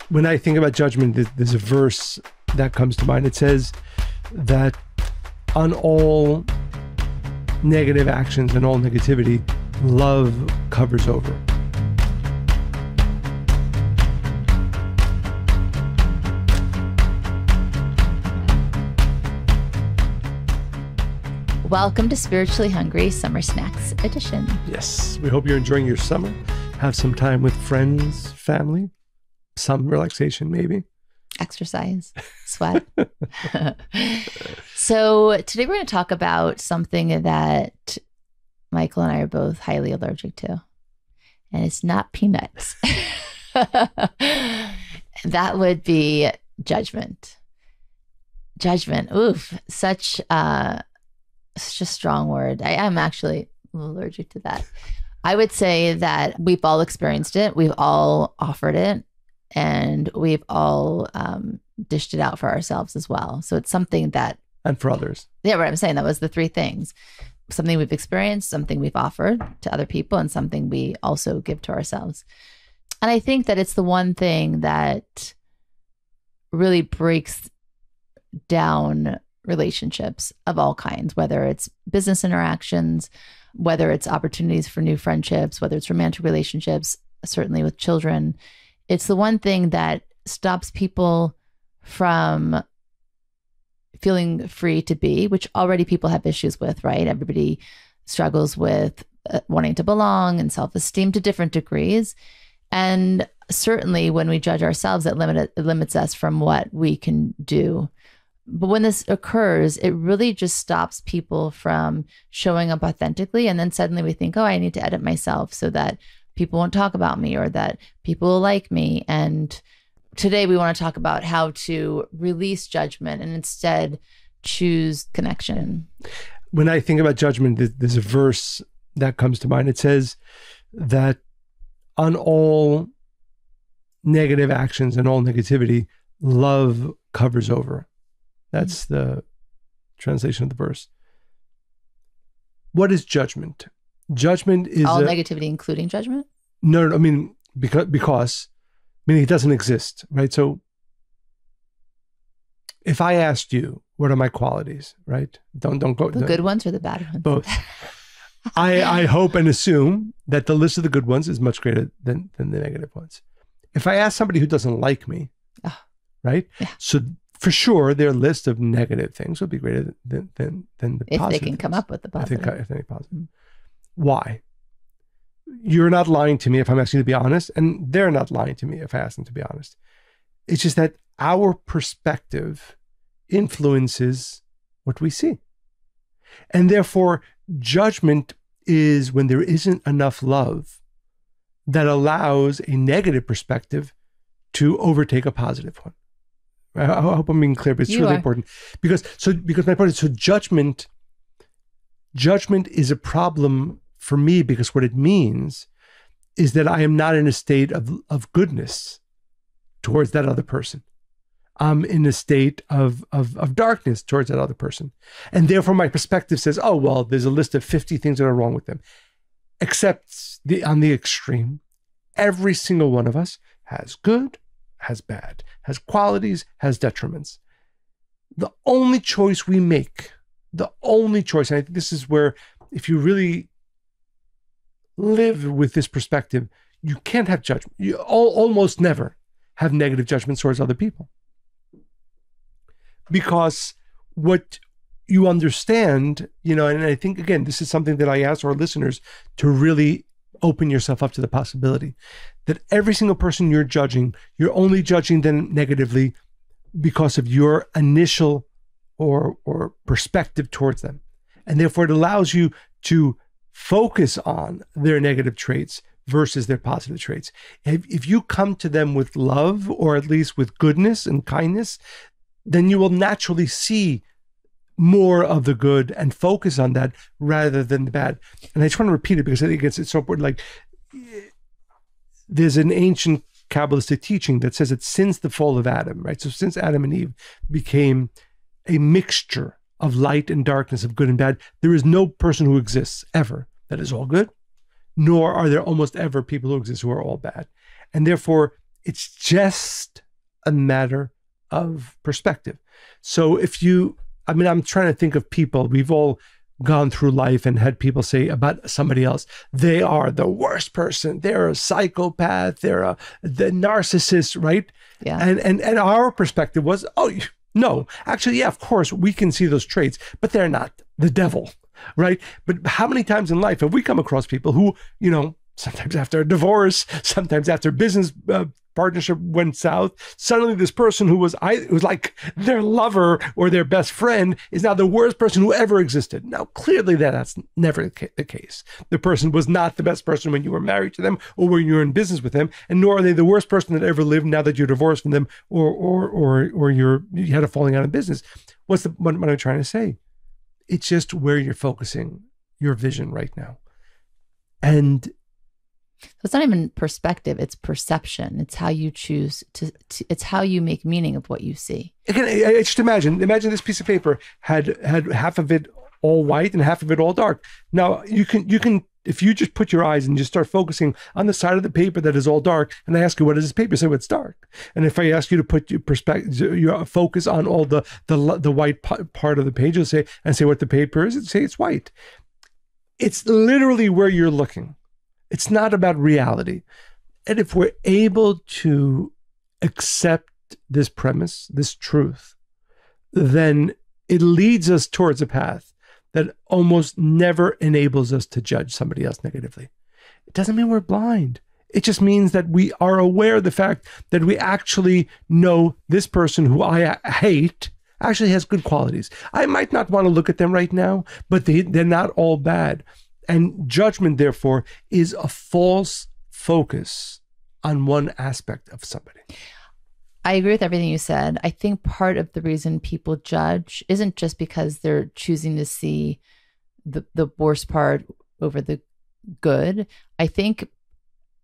When I think about judgment, there's a verse that comes to mind. It says that on all negative actions and all negativity, love covers over. Welcome to Spiritually Hungry Summer Snacks Edition. Yes, we hope you're enjoying your summer. Have some time with friends, family, some relaxation maybe. Exercise, sweat. So today we're going to talk about something that Michael and I are both highly allergic to, and it's not peanuts. That would be judgment. Judgment. Oof, such a strong word. I am actually allergic to that. I would say that we've all experienced it. We've all offered it. And we've all dished it out for ourselves as well. So it's something that... And for others. Yeah, right. I'm saying that was the three things. Something we've experienced, something we've offered to other people, and something we also give to ourselves. And I think that it's the one thing that really breaks down relationships of all kinds, whether it's business interactions, whether it's opportunities for new friendships, whether it's romantic relationships, certainly with children. It's the one thing that stops people from feeling free to be, which already people have issues with, right? Everybody struggles with wanting to belong and self-esteem to different degrees. And certainly when we judge ourselves, it limits us from what we can do. But when this occurs, it really just stops people from showing up authentically. And then suddenly we think, oh, I need to edit myself so that people won't talk about me or that people will like me. And today we want to talk about how to release judgment and instead choose connection. When I think about judgment, there's a verse that comes to mind. It says that on all negative actions and all negativity, love covers over. That's the translation of the verse. What is judgment? Judgment is all negativity, including judgment? No, I mean, because meaning it doesn't exist, right? So if I asked you, what are my qualities, right? Don't go. The good ones or the bad ones? Both. I hope and assume that the list of the good ones is much greater than the negative ones. If I ask somebody who doesn't like me, right? Yeah. So for sure, their list of negative things will be greater than the if positive. They can come up with the positive. If they positive. Why? You're not lying to me if I'm asking you to be honest, and they're not lying to me if I ask them to be honest. It's just that our perspective influences what we see. And therefore, judgment is when there isn't enough love that allows a negative perspective to overtake a positive one. I hope I'm being clear, but it's really important. Because my point is, so judgment is a problem for me, because what it means is that I am not in a state of goodness towards that other person. I'm in a state of darkness towards that other person. And therefore my perspective says, oh, well, there's a list of 50 things that are wrong with them. Except on the extreme, every single one of us has good, has bad, has qualities, has detriments. The only choice we make, and I think this is where, if you really live with this perspective, you can't have judgment. You almost never have negative judgments towards other people. Because what you understand, and I think, again, this is something that I ask our listeners to really open yourself up to the possibility that every single person you're judging, you're only judging them negatively because of your initial or perspective towards them. And therefore it allows you to focus on their negative traits versus their positive traits. If you come to them with love, or at least with goodness and kindness, then you will naturally see more of the good and focus on that rather than the bad. And I just want to repeat it because I think it's so important. Like, there's an ancient Kabbalistic teaching that says that since the fall of Adam, right? So since Adam and Eve became a mixture of light and darkness, of good and bad, there is no person who exists ever that is all good, nor are there almost ever people who exist who are all bad. And therefore, It's just a matter of perspective. So I'm trying to think of people, we've all gone through life and had people say about somebody else, they are the worst person, they're a psychopath, they're the narcissist, right? Yeah. And our perspective was, oh, no, actually, yeah, of course, we can see those traits, but they're not the devil, right? But how many times in life have we come across people who, sometimes after a divorce, sometimes after business partnership went south, suddenly this person who was like their lover or their best friend is now the worst person who ever existed. Now, clearly that's never the case. The person was not the best person when you were married to them or when you were in business with them, and nor are they the worst person that ever lived now that you're divorced from them or you had a falling out in business. What am I trying to say? It's just where you're focusing your vision right now. And so it's not even perspective, it's perception. It's how you choose it's how you make meaning of what you see. Again, I just imagine this piece of paper had half of it all white and half of it all dark. Now you can, if you just put your eyes and just start focusing on the side of the paper that is all dark, and I ask you, what is this paper? You say, well, it's dark. And if I ask you to put your focus on all the white part of the page, you'll say what the paper is, and say it's white. It's literally where you're looking. It's not about reality. And if we're able to accept this premise, this truth, then it leads us towards a path that almost never enables us to judge somebody else negatively. It doesn't mean we're blind. It just means that we are aware of the fact that we actually know this person who I hate actually has good qualities. I might not want to look at them right now, but they're not all bad. And judgment, therefore, is a false focus on one aspect of somebody. I agree with everything you said. I think part of the reason people judge isn't just because they're choosing to see the worst part over the good. I think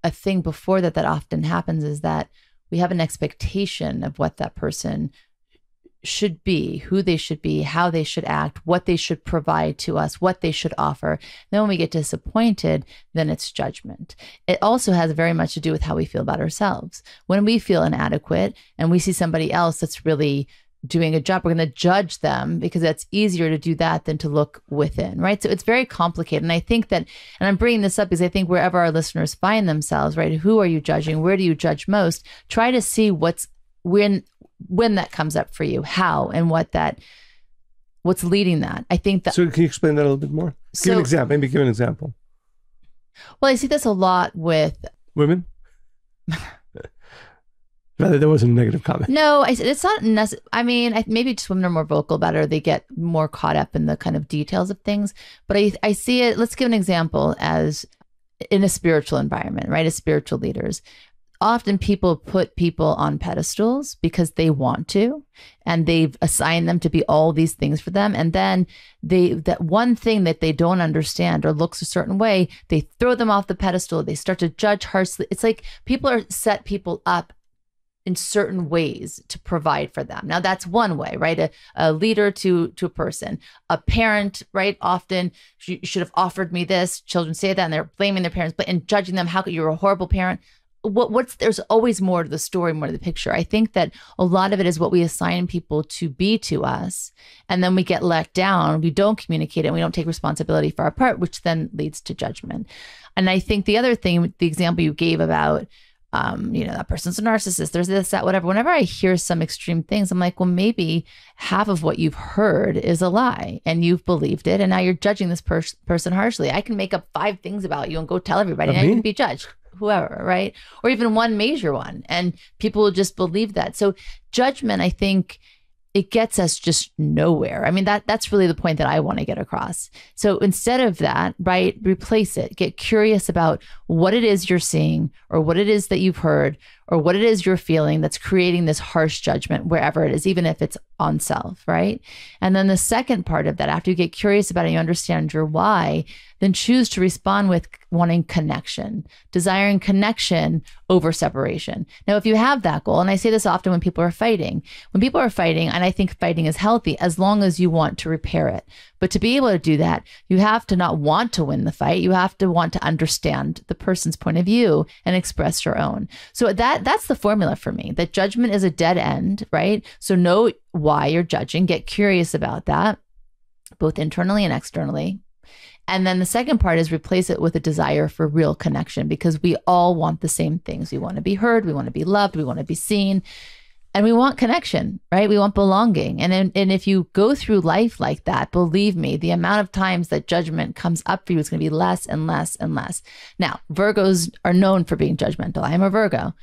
a thing before that often happens is that we have an expectation of what that person should be, who they should be, how they should act, what they should provide to us, what they should offer. Then when we get disappointed, then it's judgment. It also has very much to do with how we feel about ourselves. When we feel inadequate and we see somebody else that's really doing a job, we're going to judge them because it's easier to do that than to look within, right? So it's very complicated. And I think that, and I'm bringing this up because I think wherever our listeners find themselves, right? Who are you judging? Where do you judge most? Try to see when that comes up for you, how and what's leading that. I think that. So can you explain that a little bit more? Give an example. Maybe give an example. Well, I see this a lot with women. Rather, there wasn't a negative comment. No, it's not necessary. I mean, maybe just women are more vocal about it, or they get more caught up in the kind of details of things. But I see it. Let's give an example as in a spiritual environment, right? As spiritual leaders. Often people put people on pedestals because they want to, and they've assigned them to be all these things for them. And then that one thing that they don't understand or looks a certain way, they throw them off the pedestal. They start to judge harshly. It's like people set people up in certain ways to provide for them. Now that's one way, right? A leader to a person, a parent, right? Often you should have offered me this. Children say that and they're blaming their parents, but and judging them. How could you're a horrible parent? There's always more to the story, more to the picture. I think that a lot of it is what we assign people to be to us. And then we get let down. We don't communicate it. And we don't take responsibility for our part, which then leads to judgment. And I think the other thing, the example you gave about, that person's a narcissist, there's this, that, whatever. Whenever I hear some extreme things, I'm like, well, maybe half of what you've heard is a lie and you've believed it. And now you're judging this person harshly. I can make up 5 things about you and go tell everybody and I can be judged. Whoever, right? Or even one major one. And people will just believe that. So judgment, I think it gets us just nowhere. I mean, that's really the point that I want to get across. So instead of that, right, replace it. Get curious about what it is you're seeing or what it is that you've heard or what it is you're feeling that's creating this harsh judgment wherever it is, even if it's on self, right? And then the second part of that, after you get curious about it, you understand your why, then choose to respond with wanting connection, desiring connection over separation. Now, if you have that goal, and I say this often when people are fighting, and I think fighting is healthy as long as you want to repair it. But to be able to do that, you have to not want to win the fight. You have to want to understand the person's point of view and express your own. So that that's the formula for me, that judgment is a dead end, right? So know why you're judging, get curious about that, both internally and externally. And then the second part is replace it with a desire for real connection, because we all want the same things. We want to be heard, we want to be loved, we want to be seen, and we want connection, right? We want belonging. And if you go through life like that, believe me, the amount of times that judgment comes up for you is going to be less and less and less. Now, Virgos are known for being judgmental. I am a Virgo.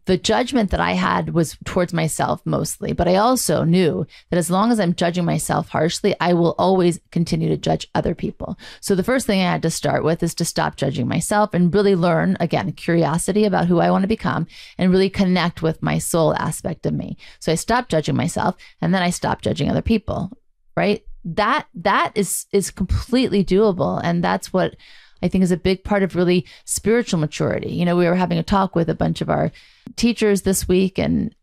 The judgment that I had was towards myself mostly, but I also knew that as long as I'm judging myself harshly, I will always continue to judge other people. So the first thing I had to start with is to stop judging myself and really learn, again, curiosity about who I want to become and really connect with my soul aspect of me. So I stopped judging myself, and then I stopped judging other people, right? That is completely doable. And that's what I think is a big part of really spiritual maturity. You know, we were having a talk with a bunch of our teachers this week, and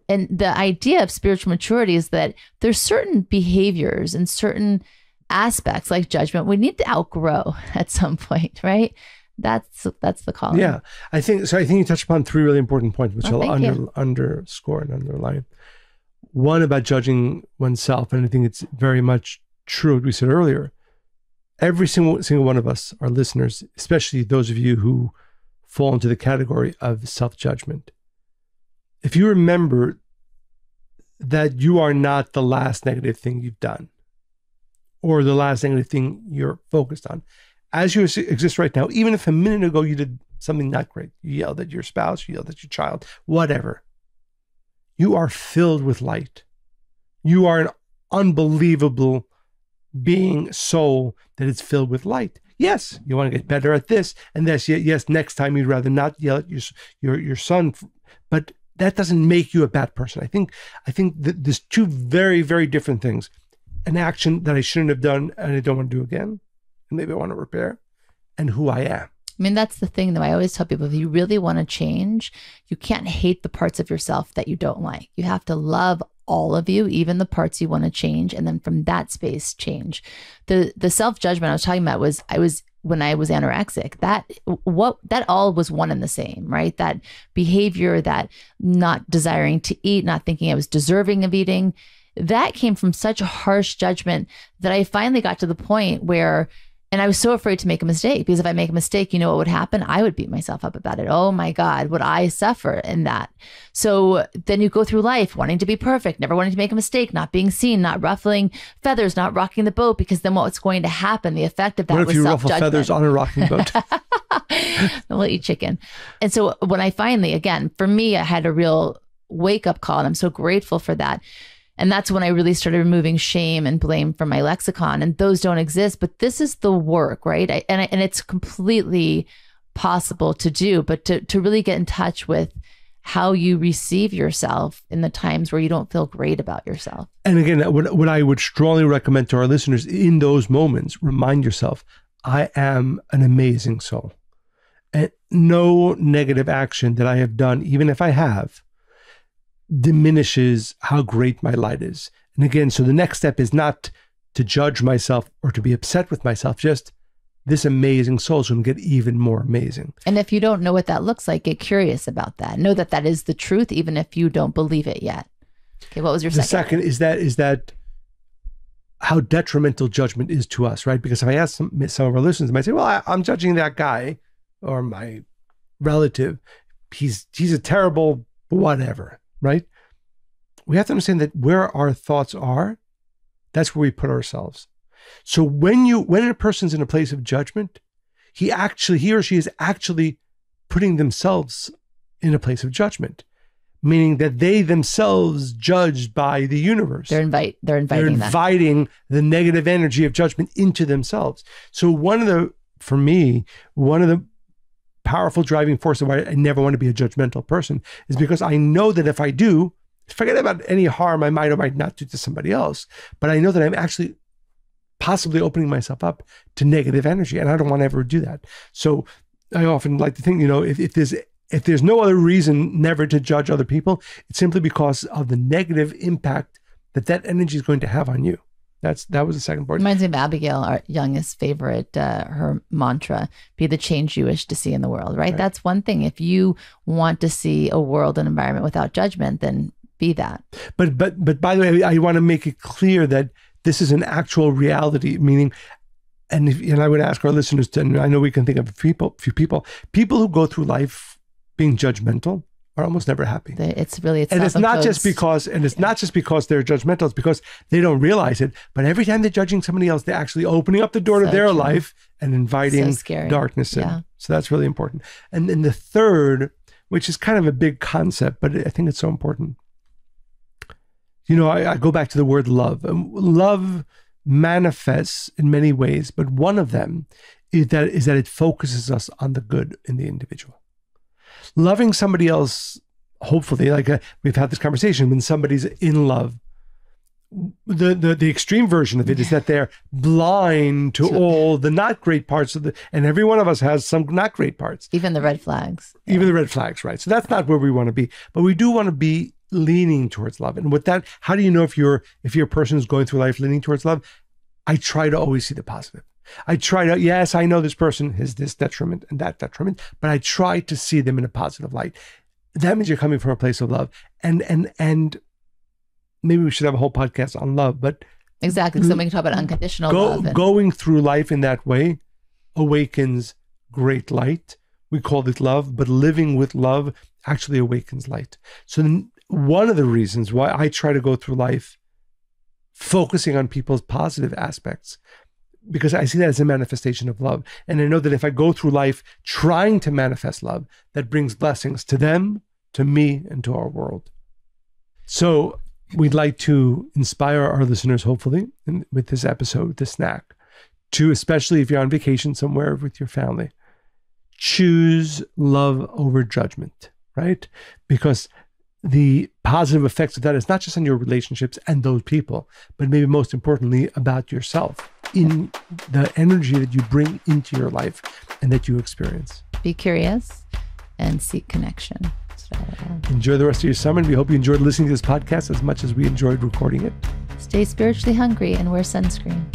the idea of spiritual maturity is that there's certain behaviors and certain aspects like judgment we need to outgrow at some point, right? That's the call. Yeah, I think so. I think you touched upon three really important points, which I'll underscore and underline. One, about judging oneself, and I think it's very much true what we said earlier. Every single one of us, our listeners, especially those of you who fall into the category of self-judgment, if you remember that you are not the last negative thing you've done or the last negative thing you're focused on, as you exist right now, even if a minute ago you did something not great, you yelled at your spouse, you yelled at your child, whatever, you are filled with light. You are an unbelievable being, soul that is filled with light. Yes, you want to get better at this and this. Yes, next time you'd rather not yell at your son, but that doesn't make you a bad person. I think that there's two very, very different things: an action that I shouldn't have done and I don't want to do again, and maybe I want to repair, and who I am. I mean, that's the thing, though. I always tell people, if you really want to change, you can't hate the parts of yourself that you don't like. You have to love all of you, even the parts you want to change, and then from that space change. The self-judgment I was talking about was when I was anorexic, that all was one and the same, right? That behavior, that not desiring to eat, not thinking I was deserving of eating, that came from such a harsh judgment that I finally got to the point where, and I was so afraid to make a mistake, because if I make a mistake, you know what would happen? I would beat myself up about it. Oh my God, would I suffer in that? So then you go through life wanting to be perfect, never wanting to make a mistake, not being seen, not ruffling feathers, not rocking the boat, because then what's going to happen? The effect of that was self-judgment. What if you ruffle feathers on a rocking boat? I'll eat chicken. And so when I finally, again, for me, I had a real wake-up call, and I'm so grateful for that. And that's when I really started removing shame and blame from my lexicon. And those don't exist, but this is the work, right? And it's completely possible to do, but to really get in touch with how you receive yourself in the times where you don't feel great about yourself. And again, what I would strongly recommend to our listeners in those moments, remind yourself, I am an amazing soul. And no negative action that I have done, even if I have, diminishes how great my light is. And again, so the next step is not to judge myself or to be upset with myself, just this amazing soul is going to get even more amazing. And if you don't know what that looks like, get curious about that. Know that that is the truth, even if you don't believe it yet. Okay, what was your second? The second is that how detrimental judgment is to us, right? Because if I ask some of our listeners, they might say, well, I'm judging that guy or my relative. He's a terrible whatever. Right? We have to understand that where our thoughts are, that's where we put ourselves. So when a person's in a place of judgment, he or she is actually putting themselves in a place of judgment, meaning that they themselves judged by the universe. They're inviting the negative energy of judgment into themselves. So one of the powerful driving force of why I never want to be a judgmental person is because I know that if I do, forget about any harm I might or might not do to somebody else, but I know that I'm actually possibly opening myself up to negative energy, and I don't want to ever do that. So I often like to think, if there's no other reason never to judge other people, it's simply because of the negative impact that energy is going to have on you. That was the second part. Reminds me of Abigail, our youngest favorite, her mantra, be the change you wish to see in the world, right? That's one thing. If you want to see a world and environment without judgment, then be that. But by the way, I want to make it clear that this is an actual reality, meaning, and I would ask our listeners to, and I know we can think of a few people who go through life being judgmental are almost never happy. It's not just because they're judgmental, it's because they don't realize it. But every time they're judging somebody else, they're actually opening up the door to their life and inviting darkness in. So that's really important. And then the third, which is kind of a big concept, but I think it's so important. I go back to the word love. Love manifests in many ways, but one of them is that it focuses us on the good in the individual. Loving somebody else, hopefully, like we've had this conversation, when somebody's in love, the extreme version of it is that they're blind to all the not great parts of and every one of us has some not great parts. Even the red flags. Even the red flags, right? So that's not where we want to be, but we do want to be leaning towards love. And with that, how do you know if you're a person who's going through life leaning towards love? I try to always see the positive. I try to, yes, I know this person has this detriment and that detriment, but I try to see them in a positive light. That means you're coming from a place of love. And maybe we should have a whole podcast on love, but exactly. So we can talk about unconditional love. Going through life in that way awakens great light. We call it love, but living with love actually awakens light. So one of the reasons why I try to go through life focusing on people's positive aspects, because I see that as a manifestation of love. And I know that if I go through life trying to manifest love, that brings blessings to them, to me, and to our world. So we'd like to inspire our listeners, hopefully, with this episode, this snack, to, especially if you're on vacation somewhere with your family, choose love over judgment, right? Because the positive effects of that is not just on your relationships and those people, but maybe most importantly about yourself, in the energy that you bring into your life and that you experience. Be curious and seek connection. Enjoy the rest of your summer, and we hope you enjoyed listening to this podcast as much as we enjoyed recording it. Stay spiritually hungry and wear sunscreen.